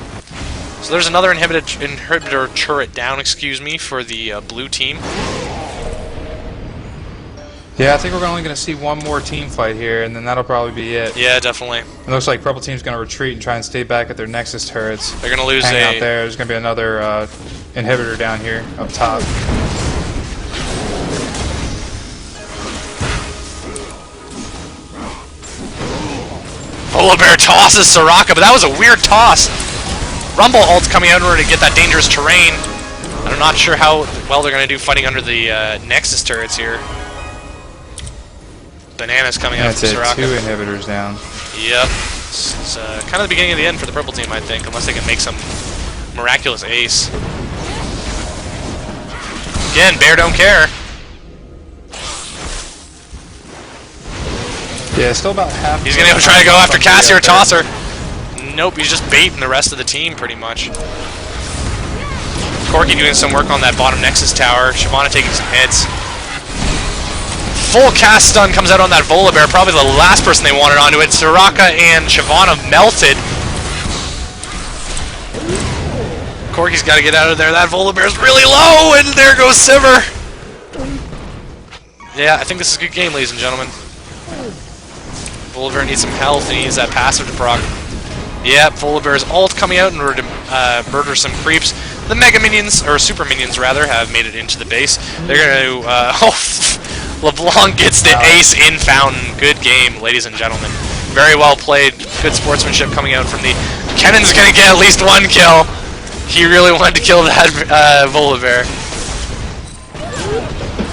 So there's another inhibitor turret down, excuse me, for the blue team. Yeah, I think we're only going to see one more team fight here, and then that'll probably be it. Yeah, definitely. It looks like purple team's going to retreat and try and stay back at their Nexus turrets. They're going to lose out there. There's going to be another inhibitor down here up top. Volibear tosses Soraka, but that was a weird toss. Rumble ult's coming out in order to get that dangerous terrain. I'm not sure how well they're going to do fighting under the Nexus turrets here. Bananas coming out from Soraka. 2 inhibitors down. Yep. It's kind of the beginning of the end for the purple team, I think, unless they can make some miraculous ace. Again, Bear don't care. Yeah, still about half. He's going to try to go after Cassie or Tosser. Nope, he's just baiting the rest of the team, pretty much. Corki doing some work on that bottom Nexus tower. Shyvana taking some hits. Full cast stun comes out on that Volibear, probably the last person they wanted onto it. Soraka and Shyvana melted. Corki's got to get out of there. That Volibear's really low, and there goes Sivir. Yeah, I think this is a good game, ladies and gentlemen. Volibear needs some health, and he needs that passive to proc. Yep, Volibear's ult coming out in order to murder some creeps. The Mega Minions, or Super Minions rather, have made it into the base. They're going to... LeBlanc gets the ace in Fountain. Good game, ladies and gentlemen. Very well played. Good sportsmanship coming out from the... Kennen's going to get at least 1 kill. He really wanted to kill that Volibear.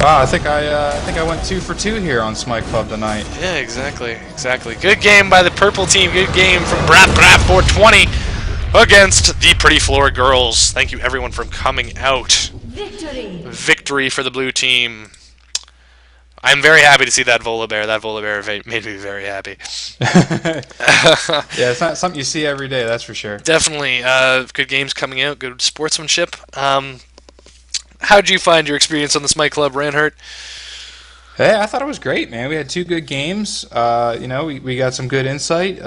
Wow, I think I went 2 for 2 here on Smite Club tonight. Yeah, exactly. Good game by the purple team. Good game from Brap 420 against the Pretty Floor Girls. Thank you everyone for coming out. Victory for the blue team. I'm very happy to see that Volibear. That Volibear made me very happy. Yeah, it's not something you see every day, that's for sure. Definitely. Good games coming out. Good sportsmanship. How did you find your experience on the Smite Club, Ranhurt? Hey, I thought it was great, man. We had two good games. We got some good insight.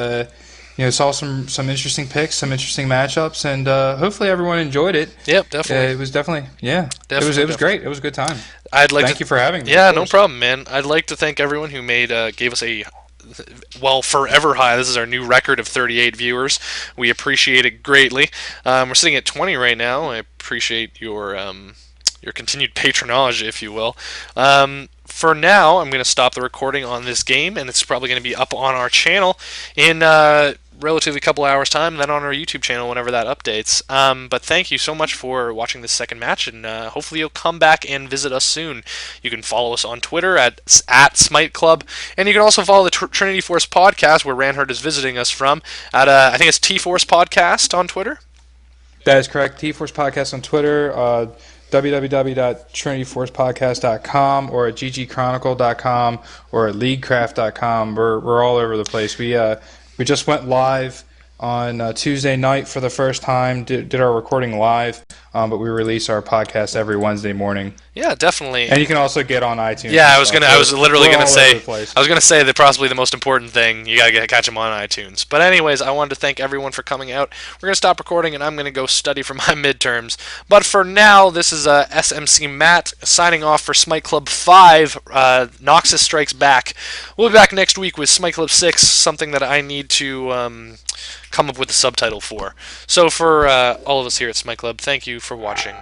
Saw some interesting picks, some interesting matchups, and hopefully everyone enjoyed it. Yep, definitely, It was definitely, yeah, it was definitely. great. It was a good time. I'd like to. Thank you for having me, of Yeah, no course. problem, man. I'd like to thank everyone who gave us a forever high. This is our new record of 38 viewers. We appreciate it greatly. We're sitting at 20 right now. I appreciate your continued patronage, if you will. For now, I'm going to stop the recording on this game, and it's probably going to be up on our channel in relatively couple hours time, and then on our YouTube channel whenever that updates. But thank you so much for watching this second match, and hopefully you'll come back and visit us soon. You can follow us on Twitter at Smite Club, and you can also follow the Trinity Force podcast where Ranhard is visiting us from at I think it's T Force Podcast on Twitter. That is correct. T-Force Podcast on Twitter, www.trinityforcepodcast.com or at ggchronicle.com or at leaguecraft.com. We're all over the place. We just went live on Tuesday night for the first time, did our recording live, but we release our podcast every Wednesday morning. Yeah, definitely. And you can also get on iTunes Yeah, and I was stuff. gonna. I was literally We're gonna all over say. the place. I was gonna say that possibly the most important thing you gotta catch them on iTunes. But anyways, I wanted to thank everyone for coming out. We're gonna stop recording, and I'm gonna go study for my midterms. But for now, this is SMC Matt signing off for Smite Club 5. Noxus Strikes Back. We'll be back next week with Smite Club 6, something that I need to come up with a subtitle for. So for all of us here at Smite Club, thank you for watching.